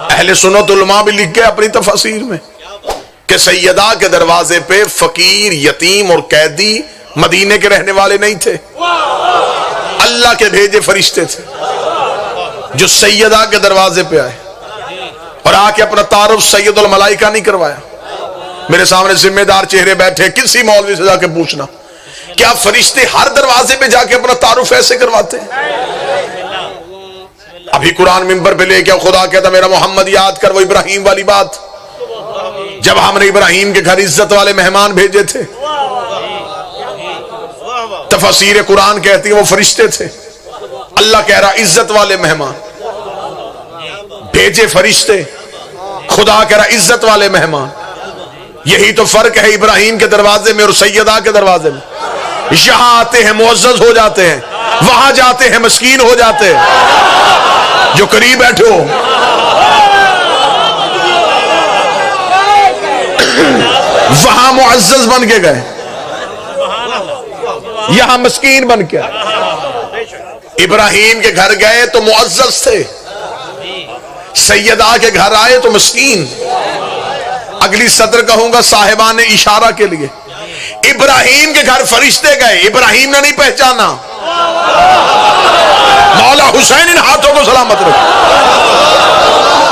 اہل سنت علماء بھی لکھ گئے اپنی تفاسیر میں کہ سیدہ کے دروازے پہ فقیر، یتیم اور قیدی مدینے کے رہنے والے نہیں تھے، اللہ کے بھیجے فرشتے تھے جو سیدہ کے دروازے پہ آئے اور آ کے اپنا تعارف سید الملائکہ نہیں کروایا۔ میرے سامنے ذمہ دار چہرے بیٹھے، کسی مولوی سے جا کے پوچھنا کیا فرشتے ہر دروازے پہ جا کے اپنا تعارف ایسے کرواتے ہیں؟ ابھی قرآن منبر پہ لے کے خدا کہتا میرا محمد یاد کر، وہ ابراہیم والی بات، جب ہم نے ابراہیم کے گھر عزت والے مہمان بھیجے تھے، تفسیر قرآن کہتی ہے وہ فرشتے تھے، اللہ کہہ رہا عزت والے مہمان بھیجے فرشتے، خدا کہہ رہا عزت والے مہمان۔ یہی تو فرق ہے ابراہیم کے دروازے میں اور سیدہ کے دروازے میں، یہاں آتے ہیں معزز ہو جاتے ہیں، وہاں جاتے ہیں مسکین ہو جاتے ہیں۔ جو قریب بیٹھو وہاں معزز بن کے گئے، یہاں مسکین بن کے۔ ابراہیم کے گھر گئے تو معزز تھے، سیدہ کے گھر آئے تو مسکین۔ اگلی سطر کہوں گا صاحبان اشارہ کے لیے، ابراہیم کے گھر فرشتے گئے، ابراہیم نے نہیں پہچانا، مولا حسین ان ہاتھوں کو سلامت رکھو۔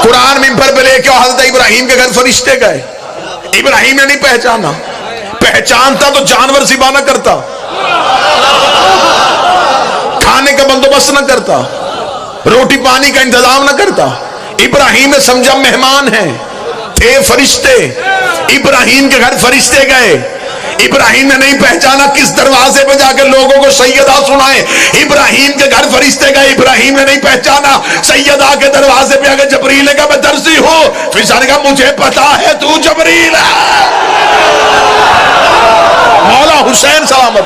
قرآن منبر پہ لے کے حضرت ابراہیم کے گھر فرشتے گئے، ابراہیم نے نہیں پہچانا، پہچانتا تو جانور ذبح نہ کرتا، کھانے کا بندوبست نہ کرتا، روٹی پانی کا انتظام نہ کرتا۔ ابراہیم نے سمجھا مہمان ہیں، تھے فرشتے، ابراہیم کے گھر فرشتے گئے، ابراہیم نے نہیں پہچانا کس دروازے پہ جا کے لوگوں کو سیدہ سنائے۔ ابراہیم کے گھر فرشتے گئے، ابراہیم نے نہیں پہچانا سیدہ کے دروازے پہ آگے جبریل نے کہا میں درزی ہوں، فرشتہ نے کہا مجھے پتا ہے تو جبریل ہے۔ مولا حسین سلامت۔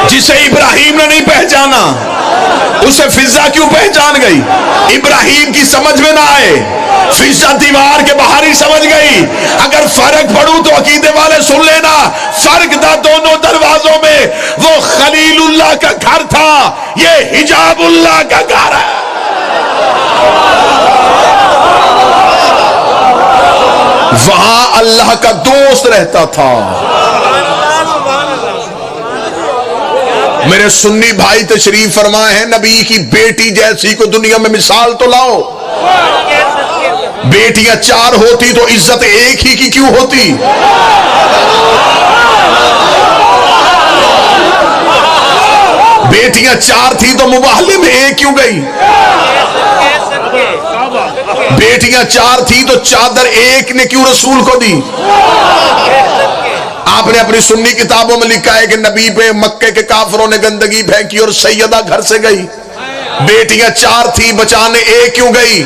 جسے ابراہیم نے نہیں پہچانا اسے فضا کیوں پہچان گئی؟ ابراہیم کی سمجھ میں نہ آئے، فضا دیوار کے باہر ہی سمجھ گئی۔ اگر فرق پڑھوں تو عقیدے والے سن لینا، فرق تھا دونوں دروازوں میں، وہ خلیل اللہ کا گھر تھا، یہ حجاب اللہ کا گھر ہے۔ وہاں اللہ کا دوست رہتا تھا۔ میرے سنی بھائی تشریف فرمائے ہیں، نبی کی بیٹی جیسی کو دنیا میں مثال تو لاؤ۔ بیٹیاں 4 ہوتی تو عزت ایک ہی کی کیوں ہوتی؟ بیٹیاں 4 تھی تو مباہلے میں ایک کیوں گئی؟ بیٹیاں 4 تھی تو چادر ایک نے کیوں رسول کو دی؟ آپ نے اپنی سنی کتابوں میں لکھا ہے کہ نبی پہ مکے کے کافروں نے گندگی پھینکی اور سیدہ گھر سے گئی۔ بیٹیاں 4 تھی، بچانے ایک کیوں گئی؟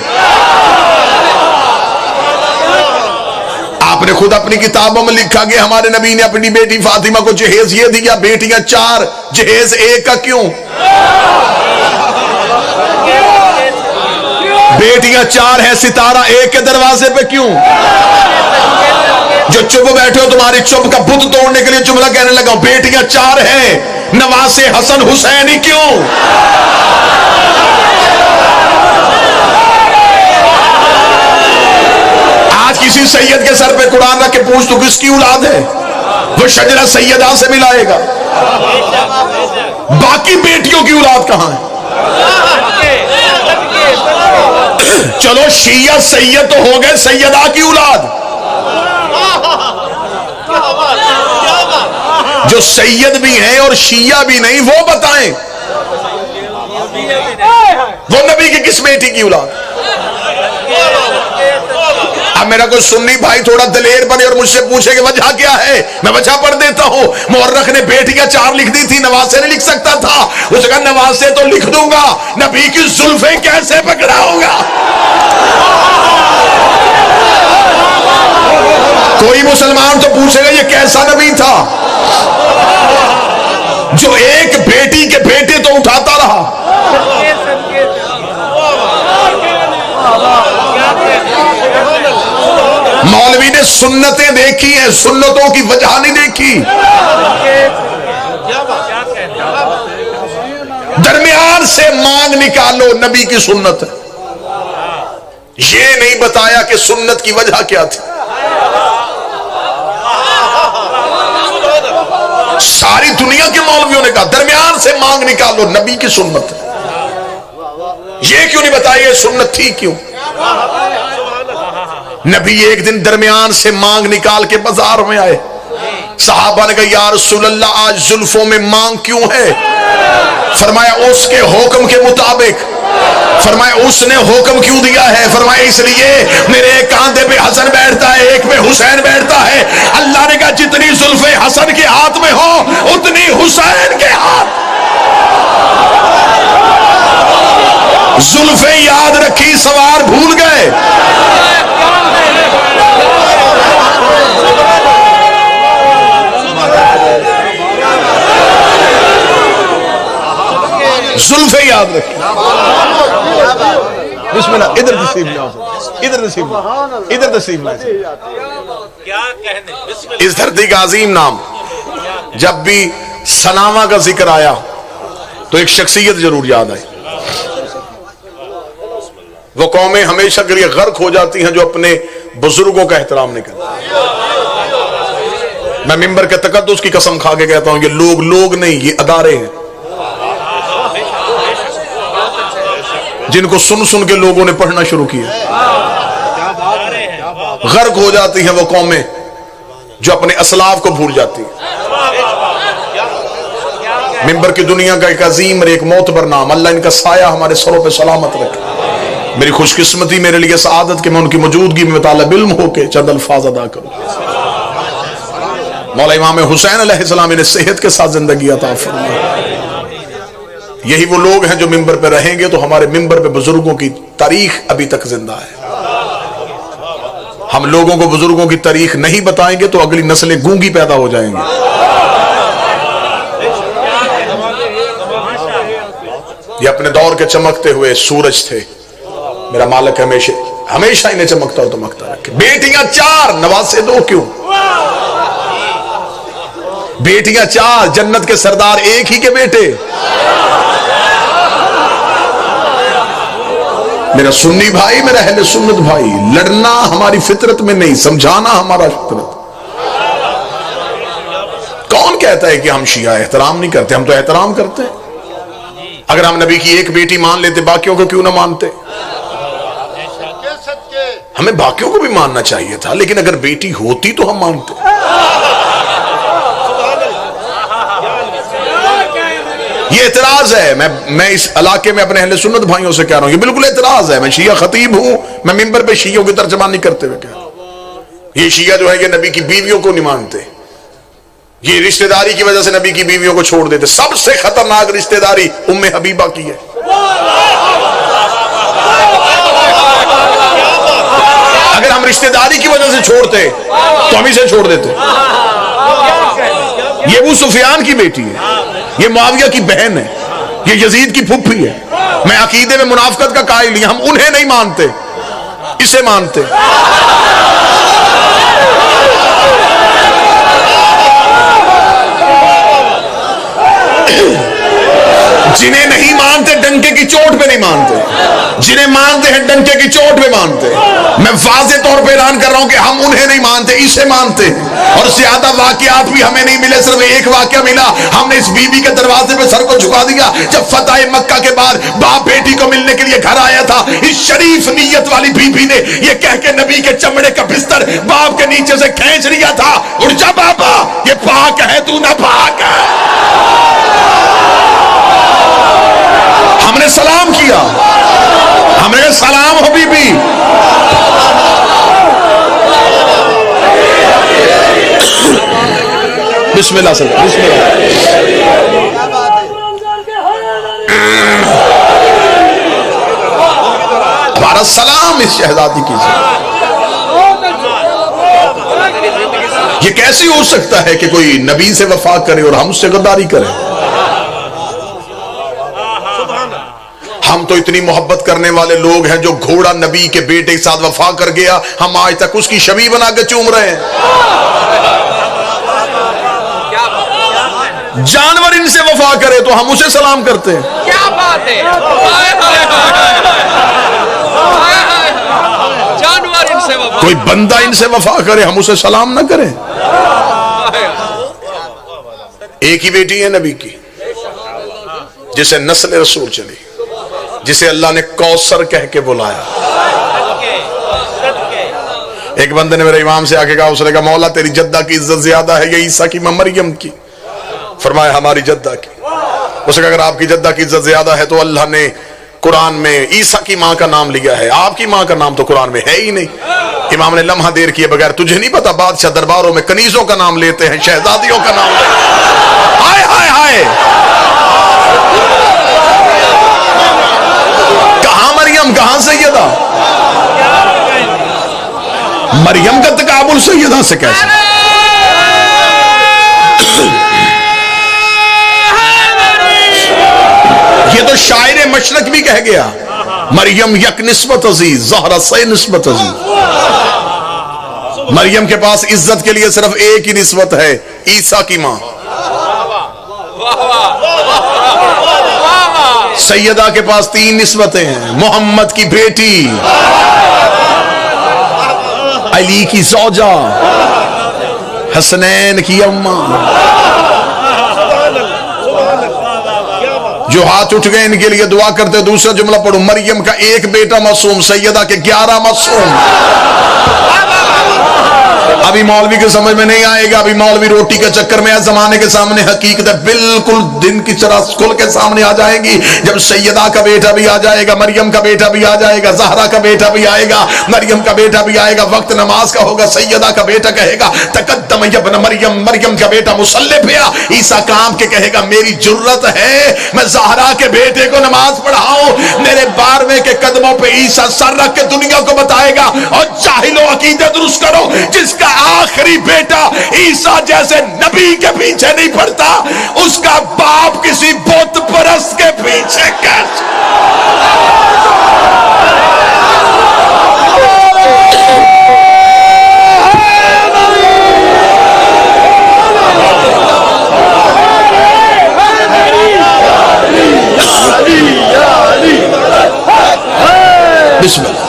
آپ نے خود اپنی کتابوں میں لکھا کہ ہمارے نبی نے اپنی بیٹی فاطمہ کو جہیز یہ دیا، بیٹیاں 4 جہیز ایک کا کیوں؟ بیٹیاں 4 ہیں، ستارہ ایک کے دروازے پہ کیوں؟ جو چپ بیٹھے ہو تمہاری چپ کا بت توڑنے کے لیے جملہ کہنے لگا، بیٹیاں 4 ہیں، نواسے حسن حسین ہی کیوں؟ آج کسی سید کے سر پہ قرآن رکھ کے پوچھ تو کس کی اولاد ہے، وہ شجرہ سیدہ سے ملائے گا۔ باقی بیٹیوں کی اولاد کہاں ہے؟ چلو شیعہ سید تو ہو گئے، سیدہ کی اولاد جو سید بھی ہیں اور شیعہ بھی نہیں، وہ بتائیں وہ نبی کی کس بیٹی کی اولاد؟ اب میرا کوئی سنی بھائی تھوڑا دلیر بنے اور مجھ سے پوچھے کہ وجہ کیا ہے، میں وجہ پڑھ دیتا ہوں۔ مورخ نے بیٹیاں 4 لکھ دی تھی، نواسے نہیں لکھ سکتا تھا، اس نے کہا نواسے تو لکھ دوں گا، نبی کی زلفیں کیسے پکڑاؤں گا؟ کوئی مسلمان تو پوچھے گا یہ کیسا نبی تھا جو ایک بیٹی کے بیٹے تو اٹھاتا رہا۔ مولوی نے سنتیں دیکھی ہیں، سنتوں کی وجہ نہیں دیکھی۔ درمیان سے مانگ نکالو نبی کی سنت ہے. یہ نہیں بتایا کہ سنت کی وجہ کیا تھی. ساری دنیا کے مولویوں نے کہا درمیان سے مانگ نکالو نبی کی سنت ہے. یہ کیوں نہیں بتایا سنت تھی کیوں؟ نبی ایک دن درمیان سے مانگ نکال کے بازار میں آئے. صحابہ نے کہا یا رسول اللہ آج زلفوں میں مانگ کیوں ہے؟ فرمایا اس کے حکم کے مطابق. فرمایا اس نے حکم کیوں دیا ہے؟ فرمایا اس لیے میرے ایک کاندھے پہ حسن بیٹھتا ہے ایک پہ حسین بیٹھتا ہے. اللہ نے کہا جتنی زلفیں حسن کے ہاتھ میں ہو اتنی حسین کے ہاتھ. زلفیں یاد رکھی سوار بھول گئے. زلفیں یاد رکھی. بسم اللہ. ادھر تشریف لاؤ. ادھر تشریف لاؤ. ادھر تشریف لاؤ. اس دھرتی کا عظیم نام جب بھی سناما کا ذکر آیا تو ایک شخصیت ضرور یاد آئی. وہ قومیں ہمیشہ کے لیے غرق ہو جاتی ہیں جو اپنے بزرگوں کا احترام نہیں کرتی. میں ممبر کے تقدس کی قسم کھا کے کہتا ہوں یہ لوگ نہیں یہ ادارے ہیں جن کو سن کے لوگوں نے پڑھنا شروع کیا. غرق ہو جاتی ہیں وہ قومیں جو اپنے اسلاف کو بھول جاتی ہیں. ممبر کی دنیا کا ایک عظیم اور ایک معتبر نام. اللہ ان کا سایہ ہمارے سروں پہ سلامت رکھے. میری خوش قسمتی میرے لیے سعادت کہ میں ان کی موجودگی میں طالب علم ہو کے چند الفاظ ادا کروں. مولا امام حسین علیہ السلام نے صحت کے ساتھ زندگی عطا فرمائے. یہی وہ لوگ ہیں جو ممبر پہ رہیں گے تو ہمارے ممبر پہ بزرگوں کی تاریخ ابھی تک زندہ ہے. ہم لوگوں کو بزرگوں کی تاریخ نہیں بتائیں گے تو اگلی نسلیں گونگی پیدا ہو جائیں گی. یہ اپنے دور کے چمکتے ہوئے سورج تھے. میرا مالک ہمیشہ انہیں چمکتا اور دمکتا رکھے. بیٹیاں 4 نواسے 2 کیوں؟ بیٹیاں 4 جنت کے سردار ایک ہی کے بیٹے. میرا سنی بھائی میرا اہل سنت بھائی لڑنا ہماری فطرت میں نہیں سمجھانا ہمارا فطرت. کون کہتا ہے کہ ہم شیعہ احترام نہیں کرتے؟ ہم تو احترام کرتے ہیں. اگر ہم نبی کی ایک بیٹی مان لیتے باقیوں کو کیوں نہ مانتے؟ ہمیں باقیوں کو بھی ماننا چاہیے تھا لیکن اگر بیٹی ہوتی تو ہم مانتے. یہ اعتراض ہے. میں اس علاقے میں اپنے اہل سنت بھائیوں سے کہہ رہا ہوں یہ بالکل اعتراض ہے. میں شیعہ خطیب ہوں. میں ممبر پہ شیعوں کی ترجمانی نہیں کرتے ہوئے کہہ رہا ہوں یہ شیعہ جو ہے یہ نبی کی بیویوں کو نہیں مانتے. یہ رشتہ داری کی وجہ سے نبی کی بیویوں کو چھوڑ دیتے. سب سے خطرناک رشتہ داری ام حبیبہ کی ہے. اگر ہم رشتہ داری کی وجہ سے چھوڑتے تو ہم اسے چھوڑ دیتے. یہ ابو سفیان کی بیٹی ہے. یہ معاویہ کی بہن ہے. یہ یزید کی پھپھی ہے. میں عقیدے میں منافقت کا قائل نہیں. ہم انہیں نہیں مانتے اسے مانتے. جنہیں نہیں مانتے ڈنکے کی چوٹ پہ نہیں مانتے. جنہیں مانتے ہیں ڈنکے کی چوٹ پہ مانتے. میں واضح طور پہ اعلان کر رہا ہوں کہ ہم انہیں نہیں مانتے اسے مانتے. اور زیادہ واقعات بھی ہمیں نہیں ملے. صرف ایک واقعہ ملا. ہم نے اس بی بی کے دروازے پہ سر کو جھکا دیا جب فتح مکہ کے بعد باپ بیٹی کو ملنے کے لیے گھر آیا تھا. اس شریف نیت والی بی بی نے یہ کہہ کے نبی کے چمڑے کا بستر باپ کے نیچے سے کھینچ لیا تھا اٹھ جا بابا یہ پاک ہے تو نہ پاک ہے. ہم نے سلام کیا. ہم نے سلام ہو بی بی. بسم اللہ صلی اللہ بسم اللہ. ہمارا سلام اس شہزادی کی. یہ کیسے ہو سکتا ہے کہ کوئی نبی سے وفا کرے اور ہم اس سے غداری کریں؟ ہم تو اتنی محبت کرنے والے لوگ ہیں جو گھوڑا نبی کے بیٹے کے ساتھ وفا کر گیا ہم آج تک اس کی شبیہ بنا کے چوم رہے ہیں. جانور ان سے وفا کرے تو ہم اسے سلام کرتے ہیں. کیا بات ہے. جانور ان سے وفا, کوئی بندہ ان سے وفا کرے ہم اسے سلام نہ کریں. ایک ہی بیٹی ہے نبی کی جسے نسل رسول چلی, جسے اللہ نے کوثر کہہ کے بلایا. ایک بندے نے میرے امام سے آ کے کہا, اس نے کہا مولا تیری جدہ کی عزت زیادہ ہے یا عیسیٰ کی مریم کی؟ فرمایا ہماری جدہ کی. اس نے کہا اگر آپ کی جدہ کی عزت زیادہ ہے تو اللہ نے قرآن میں عیسیٰ کی ماں کا نام لیا ہے, آپ کی ماں کا نام تو قرآن میں ہے ہی نہیں. امام نے لمحہ دیر کیے بغیر, تجھے نہیں پتا بادشاہ درباروں میں کنیزوں کا نام لیتے ہیں, شہزادیوں کا نام لیتے ہیں. ہائے ہائے ہائے, کہاں مریم کہاں سیدہ؟ مریم کا تقابل سیدہ سے کیسے؟ یہ تو شاعر مشرق بھی کہہ گیا, مریم یک نسبت عزیز زہرا سے نسبت عزیز. مریم کے پاس عزت کے لیے صرف ایک ہی نسبت ہے, عیسیٰ کی ماں. سیدہ کے پاس 3 نسبتیں ہیں, محمد کی بیٹی, علی کی زوجہ, حسنین کی اماں. جو ہاتھ اٹھ گئے ان کے لیے دعا کرتے. دوسرا جملہ پڑھو, مریم کا ایک بیٹا معصوم, سیدہ کے 11 معصوم. ابھی مولوی کے سمجھ میں نہیں آئے گا, ابھی مولوی روٹی کے چکر میں ہے. زمانے کے سامنے حقیقت بالکل دن کی طرح کھل کے سامنے آ جائیں گی جب سیدہ کا بیٹا بھی آ جائے گا, مریم کا بیٹا بھی آ جائے گا, زہرا کا بیٹا بھی آئے گا, مریم کا بیٹا بھی آئے گا. وقت نماز کا ہوگا, سیدہ کا بیٹا کہے گا تقدم ابن مریم, مریم کا بیٹا مصلی پہ آ. عیسیٰ کام کے کہے گا میری جرت ہے میں زہرا کے بیٹے کو نماز پڑھاؤں. میرے 12ویں کے قدموں پہ عیسیٰ سر رکھ کے دنیا کو بتائے گا, اور جاہلو عقیدے درست کرو, جس کا آخری بیٹا عیسیٰ جیسے نبی کے پیچھے نہیں پڑتا, اس کا باپ کسی بت پرست کے پیچھے کیسے؟ بسم اللہ.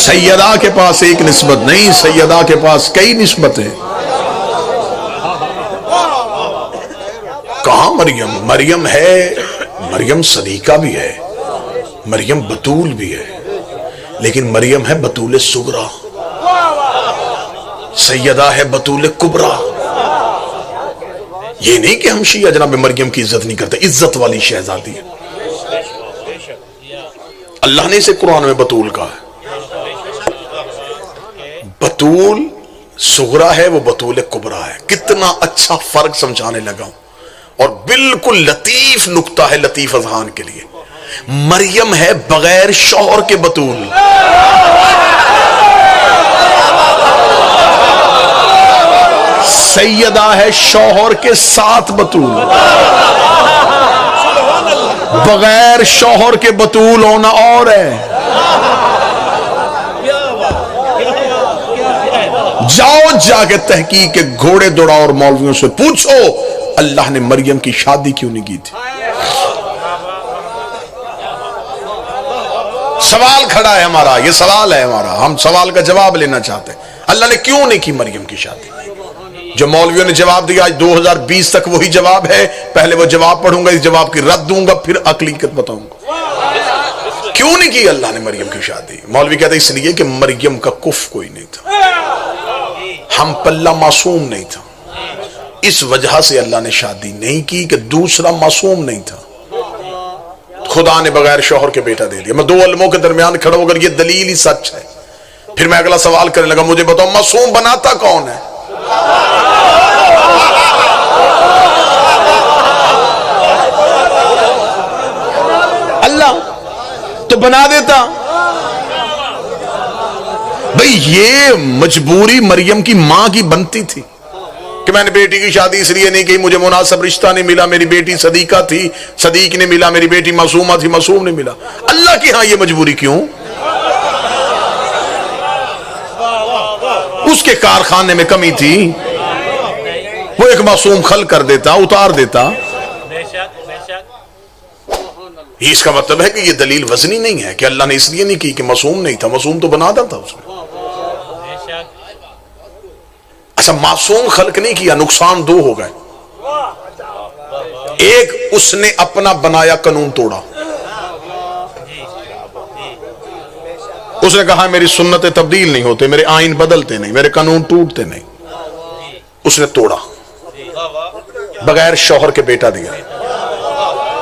سیدہ کے پاس ایک نسبت نہیں, سیدہ کے پاس کئی نسبتیں. کہاں مریم؟ مریم ہے, مریم صدیقہ بھی ہے, مریم بطول بھی ہے, لیکن مریم ہے بطول صغرا, سیدہ ہے بطول کبرا. یہ نہیں کہ ہم شیعہ جناب مریم کی عزت نہیں کرتے, عزت والی شہزادی ہے. اللہ نے اسے قرآن میں بطول کہا ہے. بطول صغرا ہے, وہ بطول کبرا ہے. کتنا اچھا فرق سمجھانے لگا ہوں, اور بالکل لطیف نکتہ ہے لطیف اذہان کے لیے. مریم ہے بغیر شوہر کے بطول, سیدہ ہے شوہر کے ساتھ بطول. بغیر شوہر کے بطول ہونا اور ہے. جاؤ جا کے تحقیق کے گھوڑے دوڑاؤ اور مولویوں سے پوچھو اللہ نے مریم کی شادی کیوں نہیں کی تھی. سوال کھڑا ہے ہمارا, یہ سوال ہے ہمارا, ہم سوال کا جواب لینا چاہتے ہیں. اللہ نے کیوں نہیں کی مریم کی شادی؟ جو مولویوں نے جواب دیا آج 2020 تک وہی جواب ہے. پہلے وہ جواب پڑھوں گا, اس جواب کی رد دوں گا, پھر حقیقت بتاؤں گا. کیوں نہیں کی اللہ نے مریم کی شادی؟ مولوی کہتے اس لیے کہ مریم کا کف کوئی نہیں تھا, ہم پلہ معصوم نہیں تھا. اس وجہ سے اللہ نے شادی نہیں کی کہ دوسرا معصوم نہیں تھا. خدا نے بغیر شوہر کے بیٹا دے دیا. میں 2 علموں کے درمیان کھڑا ہو کر یہ دلیل ہی سچ ہے. پھر میں اگلا سوال کرنے لگا, مجھے بتاؤ معصوم بناتا کون ہے؟ اللہ تو بنا دیتا. بھئی یہ مجبوری مریم کی ماں کی بنتی تھی کہ میں نے بیٹی کی شادی اس لیے نہیں کی, مجھے مناسب رشتہ نہیں ملا, میری بیٹی صدیقہ تھی, صدیق نے ملا, میری بیٹی معصومہ تھی, معصوم نے ملا. اللہ کی ہاں یہ مجبوری کیوں؟ اس کے کارخانے میں کمی تھی, وہ ایک معصوم خلق کر دیتا، اتار دیتا. اس کا مطلب ہے کہ یہ دلیل وزنی نہیں ہے کہ اللہ نے اس لیے نہیں کی کہ معصوم نہیں تھا، معصوم تو بنا تھا اس نے. اچھا معصوم خلق نہیں کیا، نقصان دو ہو گئے. ایک اس نے اپنا بنایا قانون توڑا. اس نے کہا میری سنتیں تبدیل نہیں ہوتے، میرے آئین بدلتے نہیں، میرے قانون ٹوٹتے نہیں. اس نے توڑا، بغیر شوہر کے بیٹا دیا،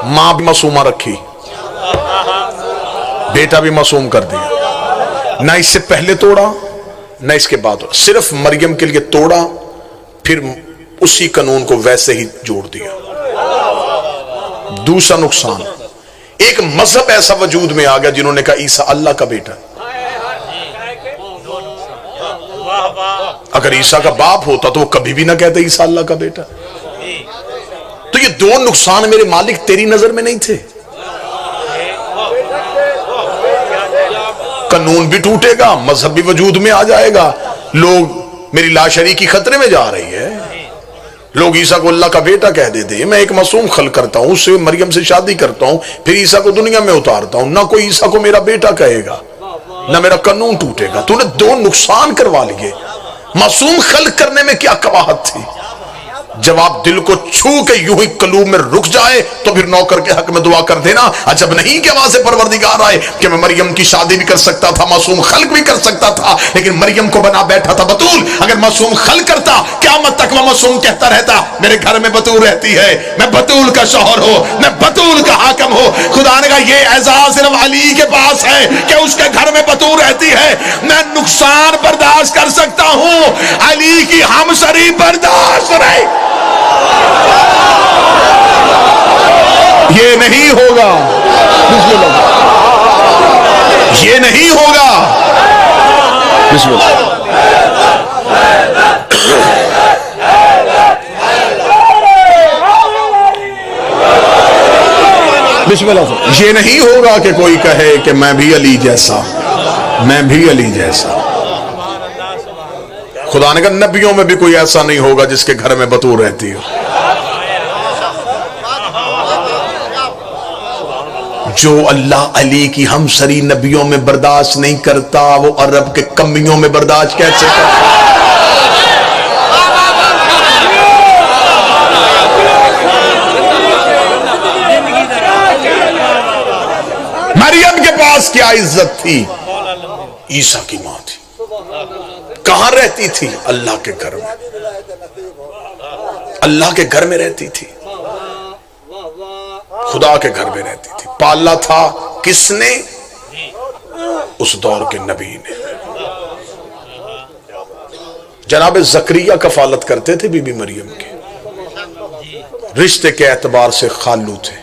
ماں بھی معصومہ رکھی، بیٹا بھی معصوم کر دیا. نہ اس سے پہلے توڑا نہ اس کے بعد، صرف مریم کے لیے توڑا، پھر اسی قانون کو ویسے ہی جوڑ دیا. دوسرا نقصان، ایک مذہب ایسا وجود میں آ گیا جنہوں نے کہا عیسیٰ اللہ کا بیٹا. اگر عیسیٰ کا باپ ہوتا تو وہ کبھی بھی نہ کہتے عیسیٰ اللہ کا بیٹا. تو یہ دو نقصان میرے مالک تیری نظر میں نہیں تھے. قانون بھی ٹوٹے گا، مذہب بھی وجود میں آ جائے گا، لوگ میری لاشریکی خطرے میں جا رہی ہے. لوگ عیسیٰ کو اللہ کا بیٹا کہہ دیتے ہیں. میں ایک معصوم خلق کرتا ہوں، اس سے مریم سے شادی کرتا ہوں، پھر عیسیٰ کو دنیا میں اتارتا ہوں، نہ کوئی عیسیٰ کو میرا بیٹا کہے گا، نہ میرا قانون ٹوٹے گا. تو نے دو نقصان کروا لیے. معصوم خلق کرنے میں کیا قباحت تھی؟ جواب دل کو چھو کے یوں ہی قلوب میں رک جائے تو پھر نوکر کے حق میں دعا کر دینا. عجب نہیں کہ آواز پروردگار آئے کہ میں مریم کی شادی بھی کر سکتا تھا، معصوم خلق بھی کر سکتا تھا، لیکن مریم کو بنا بیٹھا تھا بتول. اگر معصوم خلق کرتا قیامت تک وہ معصوم کہتا رہتا میرے گھر میں بتول رہتی ہے، میں بتول کا شوہر ہو، میں بتول کا حاکم ہو. خدا نے کہا یہ اعزاز صرف علی کے پاس ہے کہ اس کے گھر میں بتول رہتی ہے. میں نقصان برداشت کر سکتا ہوں، علی کی ہمسری برداشت نہیں. یہ نہیں ہوگا، بسم اللہ، یہ نہیں ہوگا. بسم اللہ. بسم اللہ. یہ نہیں ہوگا کہ کوئی کہے کہ میں بھی علی جیسا، میں بھی علی جیسا. خدا نے کہا نبیوں میں بھی کوئی ایسا نہیں ہوگا جس کے گھر میں بتول رہتی ہو. جو اللہ علی کی ہمسری نبیوں میں برداشت نہیں کرتا وہ عرب کے کمیوں میں برداشت کیسے کرتا؟ مریم کے پاس کیا عزت تھی؟ عیسیٰ کی ماں تھی. کہاں رہتی تھی؟ اللہ کے گھر میں. اللہ کے گھر میں رہتی تھی، خدا کے گھر میں رہتی تھی. پالا تھا کس نے؟ اس دور کے نبی نے. جناب زکریا کفالت کرتے تھے بی بی مریم کے، رشتے کے اعتبار سے خالو تھے.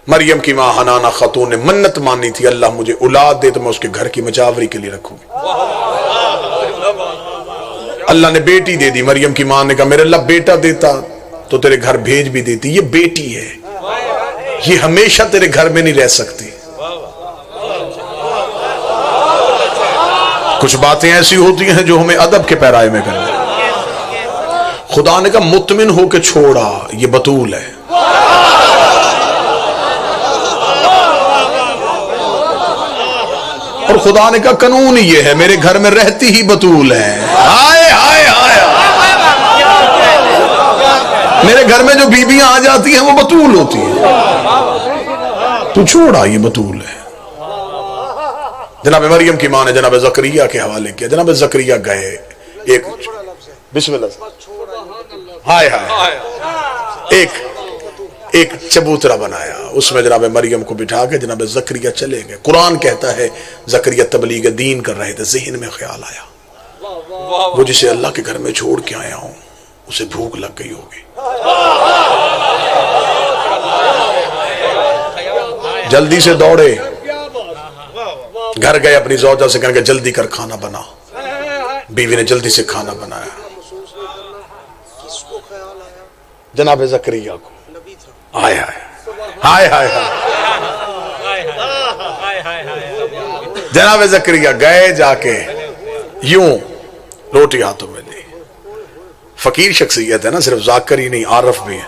مریم کی ماں حنانہ خاتون نے منت مانی تھی اللہ مجھے اولاد دے تو میں اس کے گھر کی مجاوری کے لیے رکھوں گی. اللہ نے بیٹی دے دی. مریم کی ماں نے کہا میرے اللہ بیٹا دیتا تو تیرے گھر بھیج بھی دیتی. یہ بیٹی ہے، یہ ہمیشہ تیرے گھر میں نہیں رہ سکتی. کچھ باتیں ایسی ہوتی ہیں جو ہمیں ادب کے پیرائے میں کریں. خدا نے کہا مطمئن ہو کے چھوڑا، یہ بتول ہے. اور خدا نے کہا قانون یہ ہے میرے گھر میں رہتی ہی بتول ہے. ہائے ہائے ہائے، میرے گھر میں جو بیویاں آ جاتی ہیں وہ بتول ہوتی ہیں. تو چھوڑا، یہ بتول ہے. جناب مریم کی ماں نے جناب زکریا کے حوالے کیا. جناب زکریا گئے، ایک بسم اللہ، ہائے ہائے، ایک چبوترا بنایا، اس میں جناب مریم کو بٹھا کے جناب زکریا چلے گئے. قرآن کہتا ہے زکریا تبلیغ دین کر رہے تھے، ذہن میں خیال آیا وہ جسے اللہ کے گھر میں چھوڑ کے آیا ہوں اسے بھوک لگ گئی ہوگی. جلدی سے دوڑے، گھر گئے، اپنی زوجہ سے کہنے کہ جلدی کر کھانا بنا. بیوی نے جلدی سے کھانا بنایا. جناب زکریا کو ہائے ہائے ہائے ہائے، جناب زکریا گئے، جا کے یوں روٹی ہاتھوں میں لی، فقیر شخصیت ہے نا، صرف ذاکر ہی نہیں عارف بھی ہے،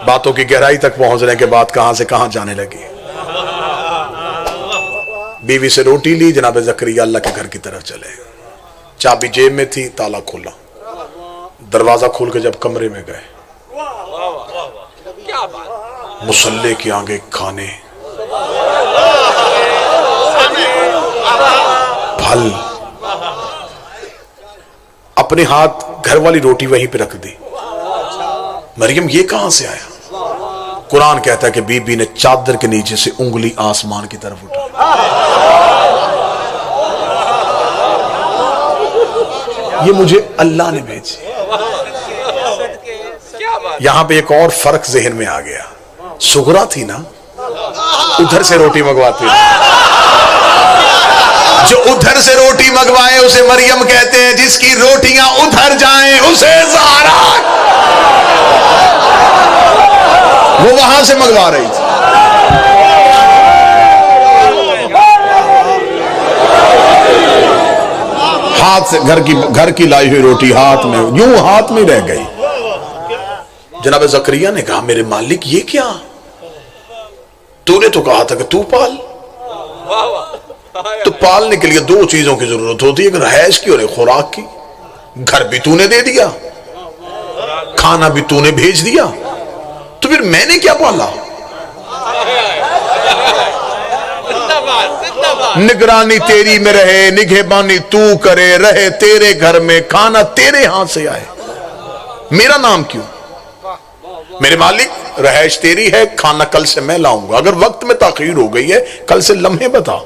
باتوں کی گہرائی تک پہنچنے کے بعد کہاں سے کہاں جانے لگی۔ بیوی سے روٹی لی، جناب زکریا اللہ کے گھر کی طرف چلے، چابی جیب میں تھی، تالا کھولا، دروازہ کھول کے جب کمرے میں گئے، مصلے کی آگے کھانے، پھل، اپنے ہاتھ گھر والی روٹی وہیں پہ رکھ دی۔ مریم یہ کہاں سے آیا؟ قرآن کہتا ہے کہ بی بی نے چادر کے نیچے سے انگلی آسمان کی طرف اٹھائی۔ یہ مجھے اللہ نے بھیجی۔ یہاں پہ ایک اور فرق ذہن میں آ گیا، سغرا تھی نا، ادھر سے روٹی منگواتی تھی، جو ادھر سے روٹی منگوائے اسے مریم کہتے ہیں، جس کی روٹیاں ادھر جائیں اسے زہرا۔ وہ وہاں سے منگوا رہی تھی۔ ہاتھ سے گھر کی لائی ہوئی روٹی ہاتھ میں، یوں ہاتھ میں رہ گئی۔ جناب زکریا نے کہا میرے مالک یہ کیا؟ تو نے تو کہا تھا کہ تو پال۔ تو پالنے کے لیے دو چیزوں کی ضرورت ہوتی ہے، ایک رہائش کی اور ایک خوراک کی۔ گھر بھی تو نے دے دیا، کھانا بھی تو نے بھیج دیا، تو پھر میں نے کیا پالا؟ نگرانی تیری میں رہے، نگہبانی تو کرے، رہے تیرے گھر میں، کھانا تیرے ہاتھ سے آئے، میرا نام کیوں؟ میرے مالک رہائش تیری ہے، کھانا کل سے میں لاؤں گا، اگر وقت میں تاخیر ہو گئی ہے کل سے لمحے بتا،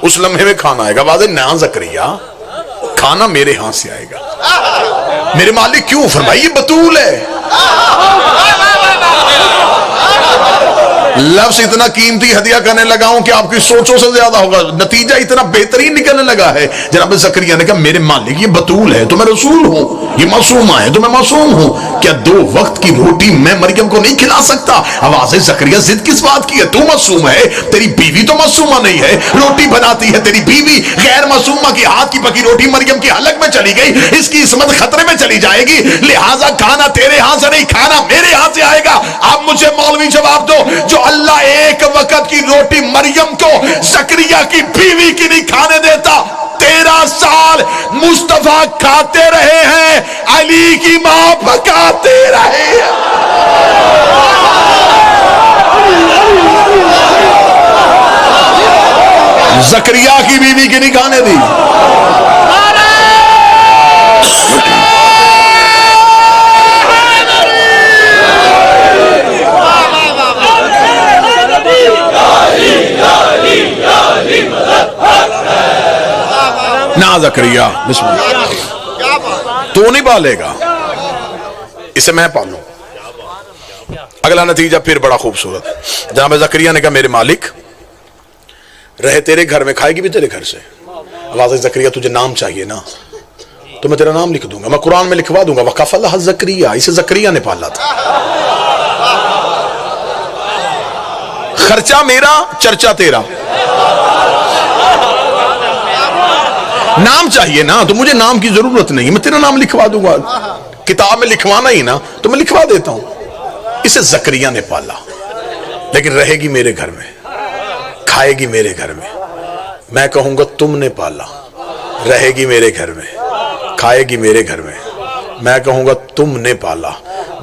اس لمحے میں کھانا آئے گا۔ واضح نا زکریا، کھانا میرے ہاتھ سے آئے گا۔ میرے مالک کیوں؟ فرمائیے بطول ہے۔ لفظ اتنا قیمتی ہدیہ کرنے لگا ہوں کہ آپ کی سوچوں سے زیادہ ہوگا، نتیجہ اتنا بہترین نکلنے لگا ہے۔ جناب زکریا نے کہا میرے مالک یہ بطول ہے تو میں رسول ہوں، یہ معصومہ ہے تو میں معصوم ہوں، کیا دو وقت کی روٹی میں مریم کو نہیں کھلا سکتا؟ آواز زکریا ضد کس بات کی ہے؟ تو معصوم ہے، تیری بیوی تو معصومہ نہیں ہے، روٹی بناتی ہے تیری بیوی، غیر معصومہ کی ہاتھ کی پکی روٹی مریم کی حلق میں چلی گئی، اس کی عصمت خطرے میں چلی جائے گی، لہٰذا کھانا تیرے ہاتھ سے نہیں، کھانا میرے ہاتھ سے آئے گا۔ اب مجھے مولوی جواب دو، جو اللہ ایک وقت کی روٹی مریم کو زکریا کی بیوی کی نہیں کھانے دیتا، 13 سال مصطفیٰ کھاتے رہے ہیں، علی کی ماں پکاتے رہے ہیں۔ زکریا کی بیوی کی نہیں کھانے دی۔ نا زکریا بسم اللہ، تو نہیں پالے گا، اسے میں پالوں۔ اگلا نتیجہ پھر بڑا خوبصورت۔ جناب زکریا نے کہا میرے مالک رہے تیرے گھر میں، کھائے گی بھی تیرے گھر سے۔ آواز زکریا تجھے نام چاہیے نا، تو میں تیرا نام لکھ دوں گا، میں قرآن میں لکھوا دوں گا وَقَفَلَهَا زکریا، اسے زکریا نے پالا تھا۔ خرچہ میرا، چرچا تیرا۔ نام چاہیے نا، تو مجھے نام کی ضرورت نہیں، میں تیرا نام لکھوا دوں گا، کتاب میں لکھوانا ہی نا تو میں لکھوا دیتا ہوں۔ اسے زکریا نے پالا، لیکن رہے گی میرے گھر میں، کھائے گی میرے گھر میں، میں کہوں گا تم نے پالا، رہے گی میرے گھر میں، کھائے گی میرے گھر میں، میں کہوں گا تم نے پالا۔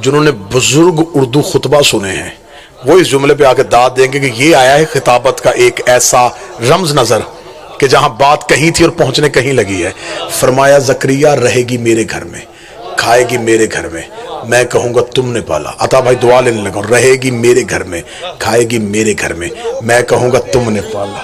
جنہوں نے بزرگ اردو خطبہ سنے ہیں وہ اس جملے پہ آ کے داد دیں گے کہ یہ آیا ہے خطابت کا ایک ایسا رمز نظر کہ جہاں بات کہیں تھی اور پہنچنے کہیں لگی ہے۔ فرمایا زکریا رہے گی میرے گھر میں، کھائے گی میرے گھر میں، میں کہوں گا تم نے پالا۔ عطا بھائی دعا لینے لگا، رہے گی میرے گھر میں، کھائے گی میرے گھر میں، میں کہوں گا تم نے پالا۔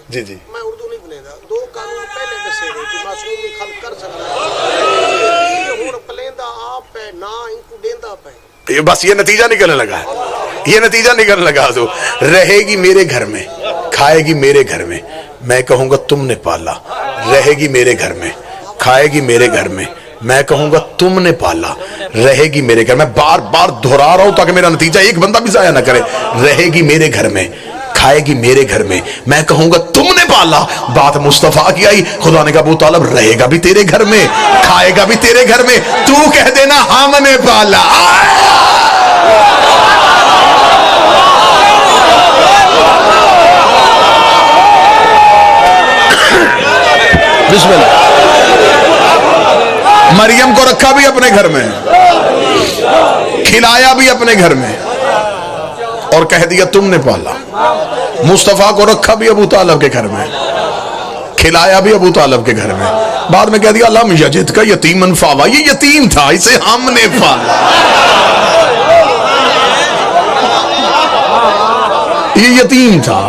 جی جی میں اردو نہیں بنے گا، دو قانون پہلے دسے گئے کہ معصوم بھی خلق کر سکتا ہے، یہ ہون پلیندا آپ پہ نہ ان کو دیندا پہ، بس یہ نتیجہ نکلنے لگا ہے، یہ نتیجہ نکلنے لگا۔ تو رہے گی میرے گھر میں، کھائے گی میرے گھر میں، میں کہوں گا تم نے پالا، رہے گی میرے گھر میں، کھائے گی میرے گھر میں، میں کہوں گا تم نے پالا، رہے گی میرے گھر میں۔ بار بار دہرا رہا ہوں تاکہ میرا نتیجہ ایک بندہ بھی ضائع نہ کرے۔ رہے گی میرے گھر میں، کھائے گی میرے گھر میں، میں کہوں گا تم نے پالا. بات مصطفیٰ کی آئی, خدا نے کہا ابو طالب رہے گا بھی تیرے گھر میں, کھائے گا بھی تیرے گھر میں, تو کہہ دینا ہم نے پالا. بسم اللہ. مریم کو رکھا بھی اپنے گھر میں, کھلایا بھی اپنے گھر میں, اور کہہ دیا تم نے پالا. مصطفیٰ کو رکھا بھی ابو طالب کے گھر میں, کھلایا بھی ابو طالب کے گھر میں, بعد میں کہہ دیا لم یجد کا یتیمن فاوا, یہ یتیم تھا اسے ہم نے پالا. یہ یتیم تھا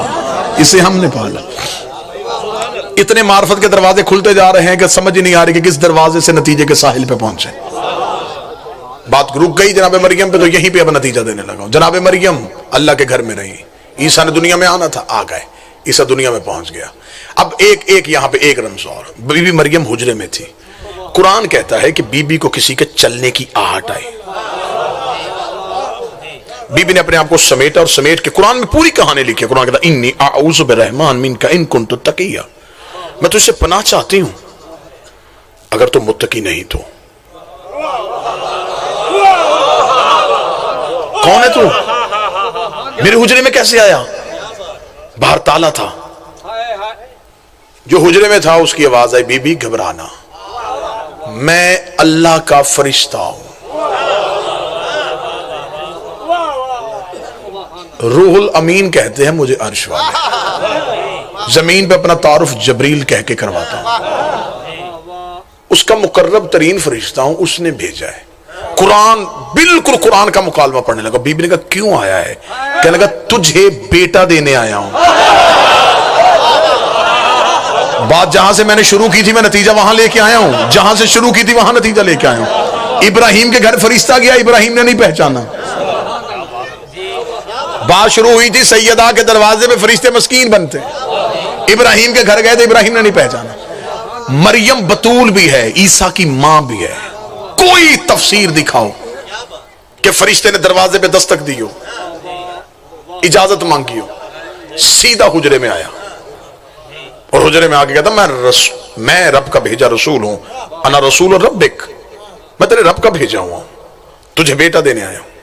اسے ہم نے پالا. اتنے معرفت کے دروازے کھلتے جا رہے ہیں کہ سمجھ ہی نہیں آ رہی کہ کس دروازے سے نتیجے کے ساحل پہ پہنچے. بات رک گئی جناب مریم پہ, تو یہیں پہ اب نتیجہ دینے لگا ہوں. جناب مریم اللہ کے گھر میں رہی, عیسیٰ نے دنیا میں آنا تھا, آ گئے, عیسیٰ دنیا میں پہنچ گیا. اب ایک یہاں پہ ایک رمز اور, بی بی مریم حجرے میں تھی. قرآن کہتا ہے کہ بی بی کو کسی کے چلنے کی آہٹ آئی. بی بی نے اپنے آپ کو سمیٹا, اور سمیٹ کے قرآن میں پوری کہانی لکھی ہے. قرآن کہتا ہے انی اعوذ بالرحمن منک ان کنت تقیا, میں تجھ سے پناہ چاہتی ہوں اگر تم متقی نہیں تو. کون ہے تو؟ میرے حجرے میں کیسے آیا؟ باہر تالا تھا. جو حجرے میں تھا اس کی آواز آئی, بی بی گھبرانا, میں اللہ کا فرشتہ ہوں. روح الامین کہتے ہیں مجھے عرش والے. زمین پہ اپنا تعارف جبریل کہہ کے کرواتا ہوں. اس کا مقرب ترین فرشتہ ہوں, اس نے بھیجا ہے. قرآن بالکل قرآن کا مکالمہ پڑھنے لگا. بی بی نے کہا کیوں آیا ہے؟ کہنے لگا تجھے بیٹا دینے آیا ہوں. بات جہاں سے میں نے شروع کی تھی میں نتیجہ وہاں لے کے آیا ہوں, جہاں سے شروع کی تھی وہاں نتیجہ لے کے آیا ہوں. ابراہیم کے گھر فرشتہ گیا, ابراہیم نے نہیں پہچانا. بات شروع ہوئی تھی سیدہ کے دروازے پہ فرشتے مسکین بنتے, ابراہیم کے گھر گئے تو ابراہیم نے نہیں پہچانا. مریم بتول بھی ہے, عیسیٰ کی ماں بھی ہے. کوئی تفسیر دکھاؤ کہ فرشتے نے دروازے پہ دستک دی ہو, اجازت مانگی ہو, سیدھا حجرے میں آیا, اور حجرے میں آ کے کہتا میں رب کا بھیجا رسول ہوں, انا رسول ربک, میں تیرے رب کا بھیجا ہوں, تجھے بیٹا دینے آیا ہوں,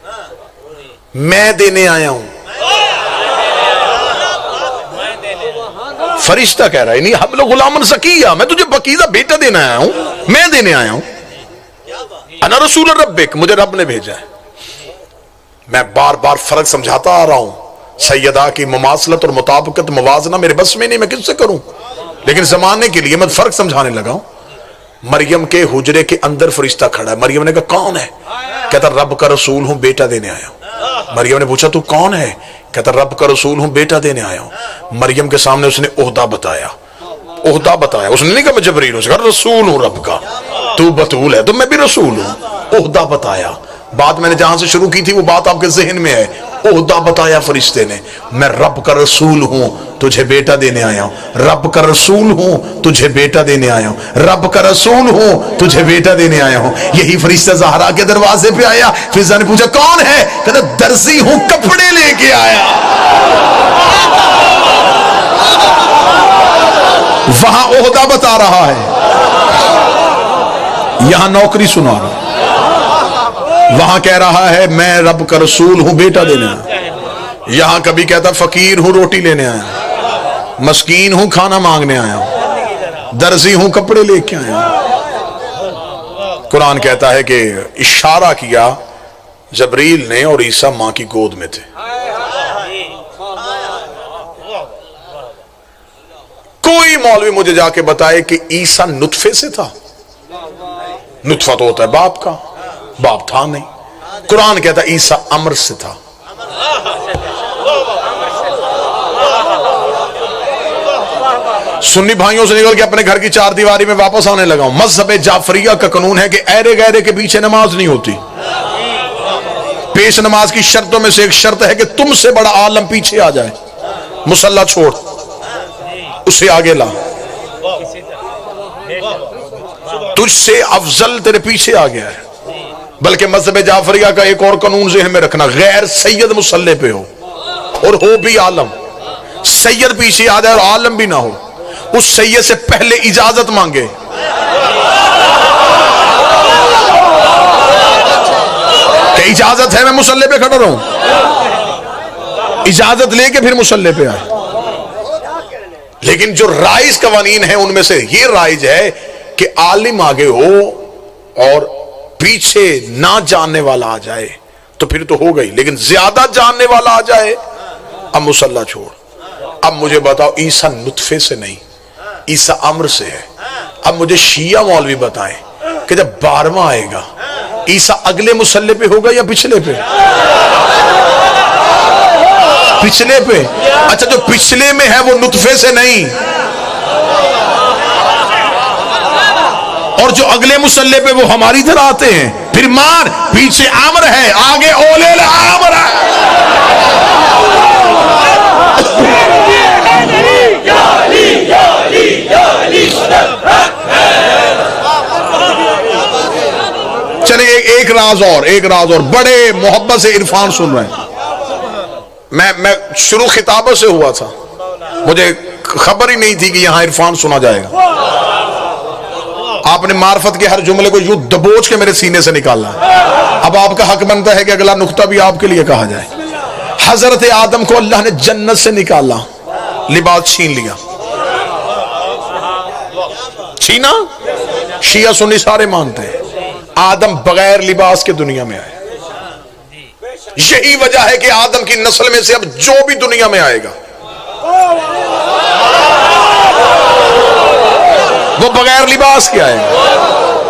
میں دینے آیا ہوں. فرشتہ کہہ رہا ہے نہیں حبل غلامن سکیہ, میں تجھے پاکیزہ بیٹا دینے آیا ہوں, میں دینے آیا ہوں. انا رسول ربک, مجھے رب نے بھیجا ہے. میں بار بار فرق سمجھاتا آ رہا ہوں. سیدہ کی مماثلت اور مطابقت موازنہ میرے بس میں نہیں, میں کس سے کروں, لیکن زمانے کے لیے میں فرق سمجھانے لگا ہوں. مریم کے حجرے کے اندر فرشتہ کھڑا ہے. مریم نے کہا کون ہے؟ کہتا رب کا رسول ہوں, بیٹا دینے آیا ہوں. مریم نے پوچھا تو کون ہے؟ کہتا رب کا رسول ہوں, بیٹا دینے آیا ہوں. مریم کے سامنے اس نے عہدہ بتایا, عہدہ بتایا. اس نے نہیں کہا میں جبریل ہوں, رسول ہوں رب کا, تو بتول ہے تو میں بھی رسول ہوں. عہدہ بتایا. بات میں نے جہاں سے شروع کی تھی وہ بات آپ کے ذہن میں ہے. عہدہ بتایا فرشتے نے, میں رب کا رسول ہوں, تجھے بیٹا دینے آیا ہوں. رب کا رسول ہوں, تجھے بیٹا دینے آیا ہوں. رب کا رسول ہوں, تجھے بیٹا دینے آیا ہوں. یہی فرشتہ زہرا کے دروازے پہ آیا. فضا نے پوچھا کون ہے؟ کہتا درزی ہوں, کپڑے لے کے آیا. وہاں عہدہ بتا رہا ہے, یہاں نوکری سنا رہا. وہاں کہہ رہا ہے میں رب کا رسول ہوں, بیٹا دینے آیا. یہاں کبھی کہتا فقیر ہوں, روٹی لینے آیا. مسکین ہوں, کھانا مانگنے آیا. درزی ہوں, کپڑے لے کے آیا. قرآن کہتا ہے کہ اشارہ کیا جبریل نے, اور عیسیٰ ماں کی گود میں تھے. کوئی مولوی مجھے جا کے بتائے کہ عیسیٰ نطفے سے تھا. نطفہ تو ہوتا ہے باپ کا, باپ تھا نہیں. قرآن کہتا ہے عیسیٰ امر سے تھا. سنی بھائیوں سے نکل کے اپنے گھر کی چار دیواری میں واپس آنے لگا ہوں. مذہب جعفریہ کا قانون ہے کہ ایرے گہرے کے پیچھے نماز نہیں ہوتی. پیش نماز کی شرطوں میں سے ایک شرط ہے کہ تم سے بڑا عالم پیچھے آ جائے. مصلی چھوڑ, اسے آگے لا. تجھ سے افضل تیرے پیچھے آ گیا ہے. بلکہ مذہب جعفریہ کا ایک اور قانون ذہن میں رکھنا, غیر سید مصلی پہ ہو اور ہو بھی عالم. سید پیچھے آ جائے اور عالم بھی نہ ہو, اس سید سے پہلے اجازت مانگے. کہ اجازت ہے میں مصلی پہ کھڑا رہوں. اجازت لے کے پھر مصلی پہ آئے. لیکن جو رائج قوانین ہیں ان میں سے یہ رائج ہے کہ عالم آگے ہو اور پیچھے نہ جاننے والا آ جائے تو پھر تو ہو گئی. لیکن زیادہ جاننے والا آ جائے اب مصلی چھوڑ. اب مجھے بتاؤ عیسیٰ نطفے سے نہیں، عیسیٰ امر سے ہے. اب مجھے شیعہ مولوی بتائیں کہ جب 12واں آئے گا عیسیٰ اگلے مصلی پہ ہوگا یا پچھلے پہ؟ پچھلے پہ. اچھا جو پچھلے میں ہے وہ نطفے سے نہیں، اور جو اگلے مصلی پہ وہ ہماری طرح آتے ہیں. پھر مان پیچھے امر ہے آگے اولے الامر ہے. چلیں ایک راز اور بڑے محبت سے عرفان سن رہے ہیں. میں شروع خطابت سے ہوا تھا، مجھے خبر ہی نہیں تھی کہ یہاں عرفان سنا جائے گا. آپ نے معرفت کے ہر جملے کو یوں دبوچ کے میرے سینے سے نکالا. اب آپ کا حق بنتا ہے کہ اگلا نقطہ بھی آپ کے لیے کہا جائے. حضرت آدم کو اللہ نے جنت سے نکالا، لباس چھین لیا. چھینا؟ شیعہ سنی سارے مانتے ہیں آدم بغیر لباس کے دنیا میں آئے. یہی وجہ ہے کہ آدم کی نسل میں سے اب جو بھی دنیا میں آئے گا وہ بغیر لباس کے آئے گا،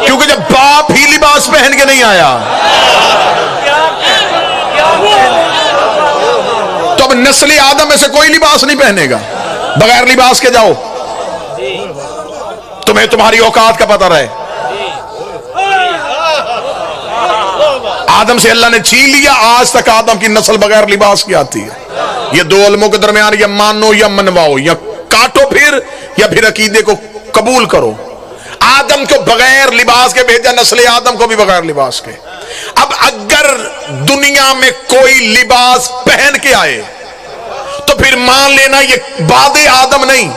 کیونکہ جب باپ ہی لباس پہن کے نہیں آیا تو اب نسل آدم میں سے کوئی لباس نہیں پہنے گا. بغیر لباس کے جاؤ، تمہیں تمہاری اوقات کا پتہ رہے. آدم سے اللہ نے چھین لیا، آج تک آدم کی نسل بغیر لباس کی آتی ہے. یہ دو علموں کے درمیان یا مانو یا منواؤ، یا کاٹو پھر یا پھر عقیدے کو قبول کرو. آدم کو بغیر لباس کے بھیجا، نسل آدم کو بھی بغیر لباس کے. اب اگر دنیا میں کوئی لباس پہن کے آئے تو پھر مان لینا یہ بعد آدم نہیں،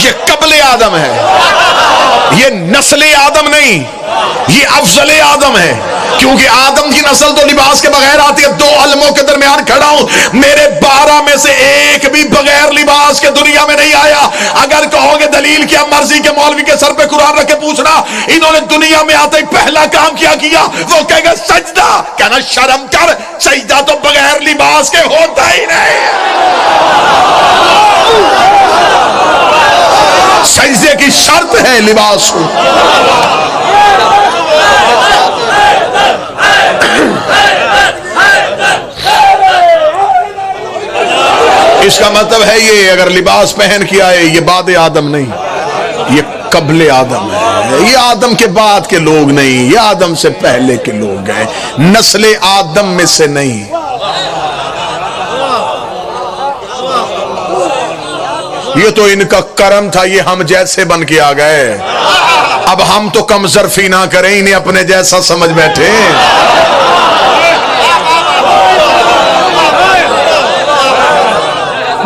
یہ قبل آدم ہے. یہ نسل آدم نہیں، یہ افضل آدم ہے. کیونکہ آدم کی نسل تو لباس کے بغیر آتی ہے. دو علموں کے درمیان کھڑا ہوں، میرے 12 میں سے ایک بھی بغیر لباس کے دنیا میں نہیں آیا. اگر کہو گے دلیل کیا، مرضی کے مولوی کے سر پہ قرآن رکھ کے پوچھنا انہوں نے دنیا میں آتے پہلا کام کیا کیا، وہ کہے گا سجدہ. کہنا شرم کر، سجدہ تو بغیر لباس کے ہوتا ہی نہیں. سجدے کی شرط ہے لباس ہو. اس کا مطلب ہے یہ اگر لباس پہن کے آئے یہ بعد آدم نہیں، یہ قبل آدم ہے. یہ آدم کے بعد کے لوگ نہیں، یہ آدم سے پہلے کے لوگ ہیں، نسل آدم میں سے نہیں. یہ تو ان کا کرم تھا، یہ ہم جیسے بن کے آ گئے. اب ہم تو کم ظرفی نہ کریں، انہیں اپنے جیسا سمجھ بیٹھے.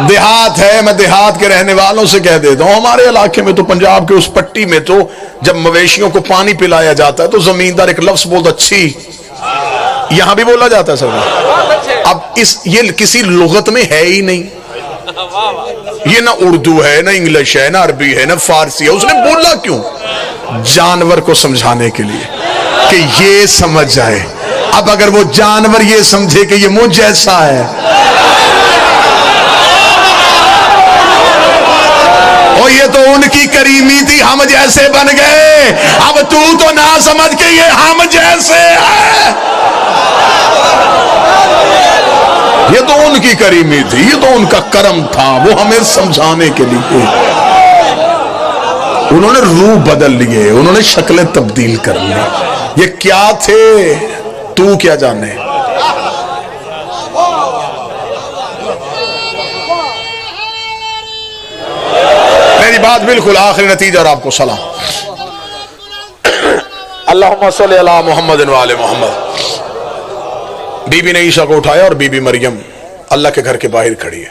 دیہات ہے، میں دیہات کے رہنے والوں سے کہہ دیتا ہوں، ہمارے علاقے میں تو پنجاب کے اس پٹی میں تو جب مویشیوں کو پانی پلایا جاتا ہے تو زمیندار ایک لفظ بولتا اچھی. یہاں بھی بولا جاتا ہے سر. اب یہ کسی لغت میں ہے ہی نہیں. یہ نہ اردو ہے، نہ انگلش ہے، نہ عربی ہے، نہ فارسی ہے. اس نے بولا کیوں؟ جانور کو سمجھانے کے لیے کہ یہ سمجھ جائے. اب اگر وہ جانور یہ سمجھے کہ یہ مجھ جیسا ہے، اور یہ تو ان کی کریمی تھی، ہم جیسے بن گئے. اب تو نہ سمجھ کے یہ ہم جیسے ہے. یہ تو ان کی کریمی تھی، یہ تو ان کا کرم تھا، وہ ہمیں سمجھانے کے لیے. انہوں نے روح بدل لیے، انہوں نے شکلیں تبدیل کر لی. یہ کیا تھے تو کیا جانے. میری بات بالکل آخری نتیجہ اور آپ کو سلام. اللہم صلی علی محمد و آل محمد. بی بی نے عیسیٰ کو اٹھایا اور بی بی مریم اللہ کے گھر کے باہر کھڑی ہے.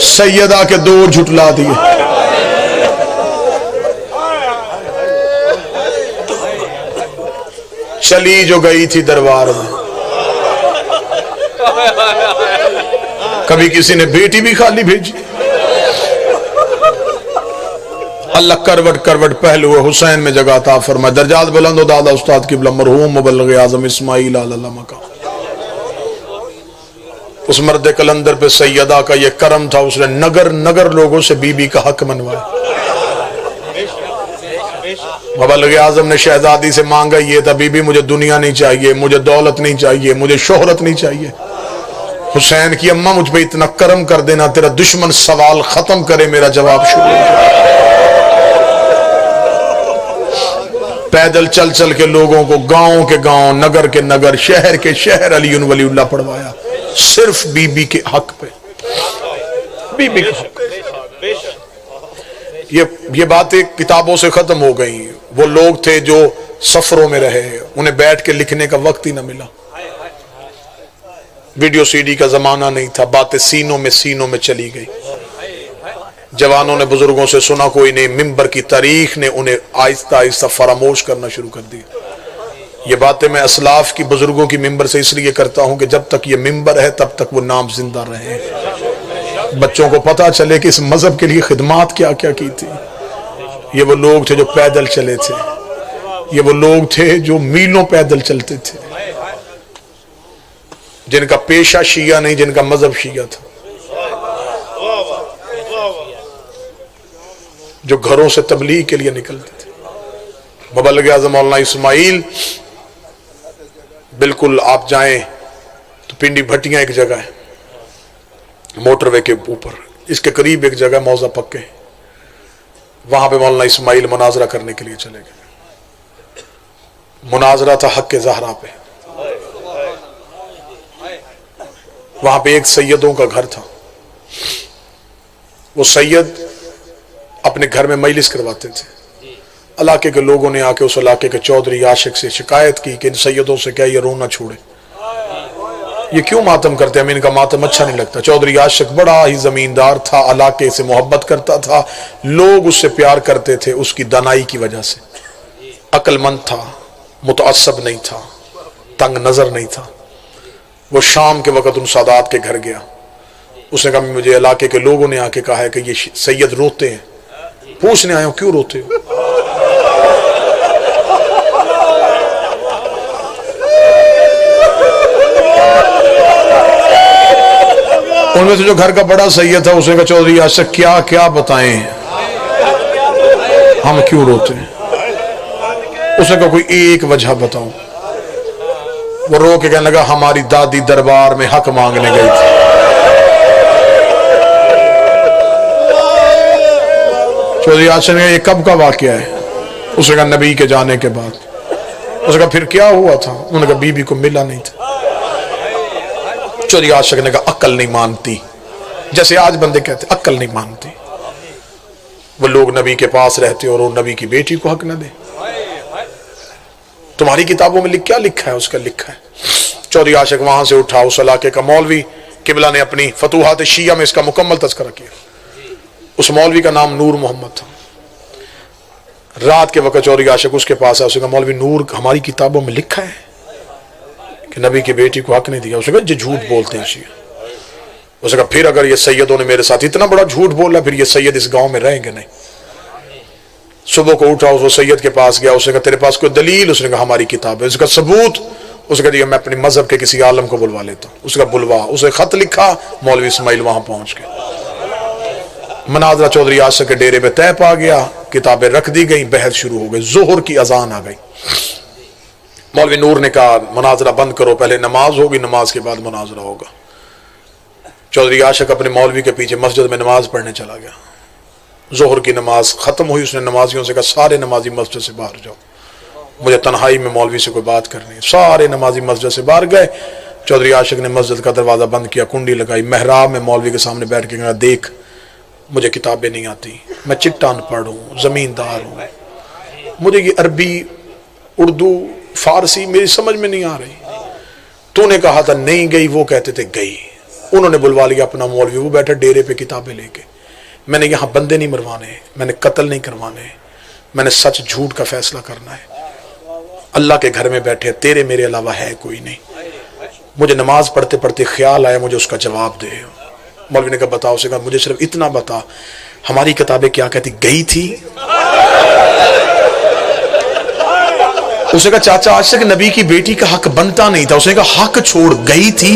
سیدہ کے دو جھٹلا دیے. چلی جو گئی تھی دربار میں. کبھی کسی نے بیٹی بھی خالی بھیجی. اللہ کروٹ کروٹ پہلو حسین میں جگہ عطا فرمائے. درجات بلند و دادا استاد قبلہ مرحوم مبلغ اعظم اسماعیل علیہ مقام. اس مرد کلندر پہ سیدہ کا یہ کرم تھا, اس نے نگر نگر لوگوں سے بی بی کا حق منوایا. مبلغ اعظم نے شہزادی سے مانگا یہ تھا, بی بی مجھے دنیا نہیں چاہیے, مجھے دولت نہیں چاہیے, مجھے شہرت نہیں چاہیے. حسین کی اماں مجھ پہ اتنا کرم کر دینا تیرا دشمن سوال ختم کرے میرا جواب شروع ہو جائے. پیدل چل چل کے لوگوں کو گاؤں کے گاؤں, نگر کے نگر, شہر کے شہر علی ولی اللہ پڑھوایا, صرف بی بی کے حق پہ. بی بی کے حق. یہ باتیں کتابوں سے ختم ہو گئی. وہ لوگ تھے جو سفروں میں رہے, انہیں بیٹھ کے لکھنے کا وقت ہی نہ ملا. ویڈیو سی ڈی کا زمانہ نہیں تھا, باتیں سینوں میں چلی گئی. جوانوں نے بزرگوں سے سنا, کوئی نہیں. ممبر کی تاریخ نے انہیں آہستہ آہستہ فراموش کرنا شروع کر دیا. یہ باتیں میں اسلاف کی بزرگوں کی ممبر سے اس لیے کرتا ہوں کہ جب تک یہ ممبر ہے تب تک وہ نام زندہ رہے, بچوں کو پتا چلے کہ اس مذہب کے لیے خدمات کیا کیا کی تھی. یہ وہ لوگ تھے جو پیدل چلے تھے, یہ وہ لوگ تھے جو میلوں پیدل چلتے تھے, جن کا پیشہ شیعہ نہیں, جن کا مذہب شیعہ تھا, جو گھروں سے تبلیغ کے لیے نکلتے تھے. مبلغ اعظم مولانا اسماعیل, بالکل آپ جائیں تو پنڈی بھٹیاں ایک جگہ ہے موٹر وے کے اوپر, اس کے قریب ایک جگہ موزہ پکے, وہاں پہ مولانا اسماعیل مناظرہ کرنے کے لیے چلے گئے. مناظرہ تھا حق زہرا پہ. وہاں پہ ایک سیدوں کا گھر تھا. وہ سید اپنے گھر میں مجلس کرواتے تھے. علاقے کے لوگوں نے آ کے اس علاقے کے چودھری عاشق سے شکایت کی کہ ان سیدوں سے کیا یہ رونا چھوڑے, یہ کیوں ماتم کرتے ہیں, ہمیں ان کا ماتم اچھا نہیں لگتا. چودھری عاشق بڑا ہی زمیندار تھا, علاقے سے محبت کرتا تھا, لوگ اس سے پیار کرتے تھے اس کی دانائی کی وجہ سے. عقل مند تھا, متعصب نہیں تھا, تنگ نظر نہیں تھا. وہ شام کے وقت ان سادات کے گھر گیا. اس نے کہا مجھے علاقے کے لوگوں نے آ کے کہا ہے کہ یہ سید روتے ہیں, پوچھنے آئے ہوں کیوں روتے ہو. ان میں سے جو گھر کا بڑا سید تھا, اس نے کہا چودھری عاشق کیا کیا بتائیں, ہم کیوں روتے ہیں. اس نے کہا کوئی ایک وجہ بتاؤ. وہ رو کے کہنے لگا ہماری دادی دربار میں حق مانگنے گئی تھی. چودھری عاشق نے یہ کب کا واقعہ ہے. اس نے کہا نبی کے جانے کے بعد. اس نے کہا پھر کیا ہوا تھا. انہوں نے کہا بی بی کو ملا نہیں تھا. چودھری عاشق نے کہا عقل نہیں مانتی, جیسے آج بندے کہتے عقل نہیں مانتی. وہ لوگ نبی کے پاس رہتے اور وہ نبی کی بیٹی کو حق نہ دے. تمہاری کتابوں میں کیا لکھا ہے, اس کا لکھا ہے. چودھری عاشق وہاں سے اٹھا. اس علاقے کا مولوی قبلہ نے اپنی فتوحات شیعہ میں اس کا مکمل تذکرہ کیا. اس مولوی کا نام نور محمد تھا. رات کے وقت چودھری عاشق اس کے پاس ہے. اس نے کہا مولوی نور, ہماری کتابوں میں لکھا ہے کہ نبی کی بیٹی کو حق نہیں دیا. اس نے کہا یہ جھوٹ بولتے ہیں شیعہ. اس نے کہا پھر اگر یہ سیدوں نے میرے ساتھ اتنا بڑا جھوٹ بولا, پھر یہ سید اس گاؤں میں رہیں گے نہیں. صبح کو اٹھا, اس سید کے پاس گیا. اس نے کہا تیرے پاس کوئی دلیل. اس نے کہا ہماری کتاب ہے. اس کا ثبوت. اس نے کہا میں اپنے مذہب کے کسی عالم کو بلوا لیتا ہوں. اس کا بلوا. اسے خط لکھا. مولوی اسماعیل وہاں پہنچ گئے. مناظرہ چودھری عاشق کے ڈیرے پہ طے پا گیا. کتابیں رکھ دی گئیں, بحث شروع ہو گئی. ظہر کی اذان آ گئی. مولوی نور نے کہا مناظرہ بند کرو, پہلے نماز ہوگی, نماز کے بعد مناظرہ ہوگا. چودھری عاشق اپنے مولوی کے پیچھے مسجد میں نماز پڑھنے چلا گیا. ظہر کی نماز ختم ہوئی. اس نے نمازیوں سے کہا سارے نمازی مسجد سے باہر جاؤ, مجھے تنہائی میں مولوی سے کوئی بات کرنی ہے. سارے نمازی مسجد سے باہر گئے. چودھری عاشق نے مسجد کا دروازہ بند کیا, کنڈی لگائی, محراب میں مولوی کے سامنے بیٹھ کے کہا دیکھ مجھے کتابیں نہیں آتی, میں چٹا ان پڑھ ہوں, زمیندار ہوں, مجھے یہ عربی اردو فارسی میری سمجھ میں نہیں آ رہی. تو نے کہا تھا نہیں گئی, وہ کہتے تھے گئی. انہوں نے بلوا لیا اپنا مولوی، وہ بیٹھا ڈیرے پہ کتابیں لے کے. میں نے یہاں بندے نہیں مروانے، میں نے قتل نہیں کروانے، میں نے سچ جھوٹ کا فیصلہ کرنا ہے. اللہ کے گھر میں بیٹھے، تیرے میرے علاوہ ہے کوئی نہیں. مجھے نماز پڑھتے پڑھتے خیال آیا مجھے اس کا جواب دے. مولوی نے کہا بتاؤ. اسے کہا مجھے صرف اتنا بتا، ہماری کتابیں کیا کہتی؟ گئی تھی. اسے کہا چاچا آج تک نبی کی بیٹی کا حق بنتا نہیں تھا. اس نے کہا حق چھوڑ، گئی تھی.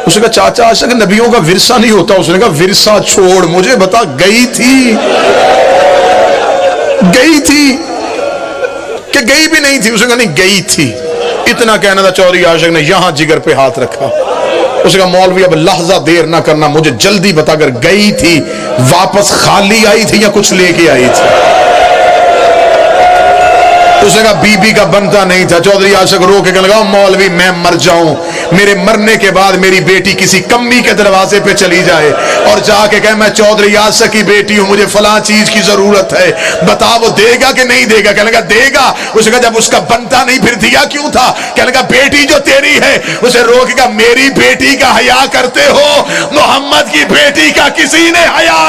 اسے کہا چاچا آج تک نبیوں کا ورثہ نہیں ہوتا. اس نے کہا ورثہ چھوڑ، مجھے بتا گئی تھی. گئی تھی کہ گئی بھی نہیں تھی؟ اس نے کہا نہیں گئی تھی. اتنا کہنا تھا چودھری عاشق نے یہاں جگر پہ ہاتھ رکھا. اس نے کہا مولوی اب لحظہ دیر نہ کرنا، مجھے جلدی بتا اگر گئی تھی واپس خالی آئی تھی یا کچھ لے کے آئی تھی؟ اس نے کہا بی بی کا بنتا نہیں تھا. چودھری عاشق رو کے کہنے لگا مولوی میں مر جاؤں، میرے مرنے کے بعد میری بیٹی کسی کمی کے دروازے پہ چلی جائے اور جا کے کہے میں چودھری عاشق کی بیٹی ہوں، مجھے فلاں چیز کی ضرورت ہے، بتا وہ دے گا کہ نہیں دے گا؟ کہنے لگا دے گا. اس نے کہا جب اس کا بنتا نہیں پھر دیا کیوں تھا؟ کہنے لگا بیٹی جو تیری ہے. اسے رو کے کہا میری بیٹی کا حیا کرتے ہو، محمد کی بیٹی کا کسی نے حیا.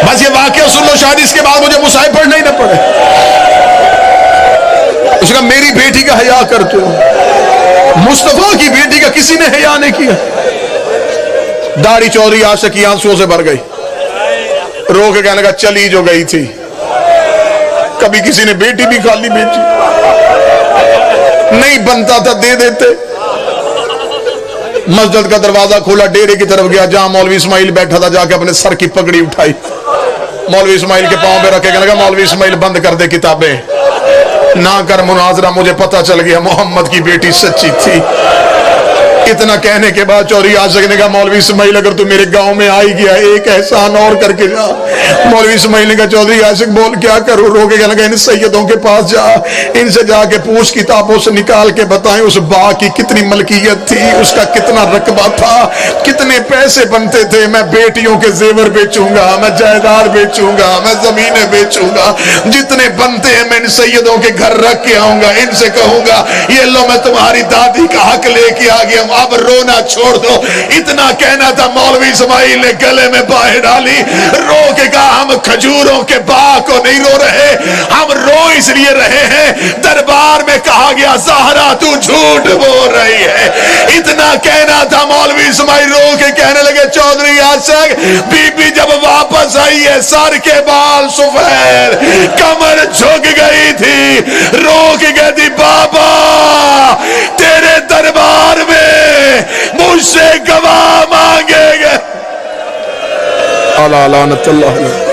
بس یہ واقعہ سن لو، شاید اس کے بعد مجھے مصائب پڑھنا ہی نہ پڑے. اس کا میری بیٹی کا حیا کرتے ہو، مصطفیٰ کی بیٹی کا کسی نے حیا نہیں کیا. داڑھی چودھری عاشق کی آنسوؤں سے بھر گئی. رو کے کہنے لگا چلی جو گئی تھی، کبھی کسی نے بیٹی بھی خالی بیچی، نہیں بنتا تھا دے دیتے. مسجد کا دروازہ کھولا، ڈیرے کی طرف گیا جہاں مولوی اسماعیل بیٹھا تھا، جا کے اپنے سر کی پگڑی اٹھائی، مولوی اسماعیل کے پاؤں پہ رکھے. کہنے لگا مولوی اسماعیل بند کر دے کتابیں، نہ کر مناظرہ، مجھے پتہ چل گیا محمد کی بیٹی سچی تھی. اتنا کہنے کے بعد چودھری عاشق نے کہا مولوی اسماعیل اگر تو میرے گاؤں میں آئی گیا ایک احسان اور کر کے جا. مولوی اسماعیل نے کہا چودھری عاشق بول کیا کروں؟ رو کے کہنے لگا ان سیدوں کے پاس جا، ان سے جا کے پوچھ، کتابوں سے نکال کے بتائیں اس باغ کی کتنی ملکیت تھی، اس کا کتنا رقبہ تھا، کتنے پیسے بنتے تھے. میں بیٹیوں کے زیور بیچوں گا، میں جائیداد بیچوں گا، میں زمینیں بیچوں گا، جتنے بنتے ہیں میں ان سیدوں کے گھر رکھ کے آؤں گا. ان سے کہوں گا یہ لو میں تمہاری دادی کا حق لے کے آ گیا، اب رونا چھوڑ دو. اتنا کہنا تھا مولوی اسماعیل نے گلے میں باہیں ڈالی، رو کے کہا ہم کھجوروں کے باغ کو نہیں رو رہے، ہم رو اس لیے رہے ہیں دربار میں کہا گیا زہرا تو جھوٹ بول رہی ہے. اتنا کہنا تھا مولوی اسماعیل رو کے کہنے لگے چودھری عاشق بی بی جب واپس آئی ہے سر کے بال سفید، کمر جھک گئی تھی، رو کے کہتی بابا تیرے دربار میں مجھ سے گواہ مانگے گے. اللہ لعنت اللہ علیہ.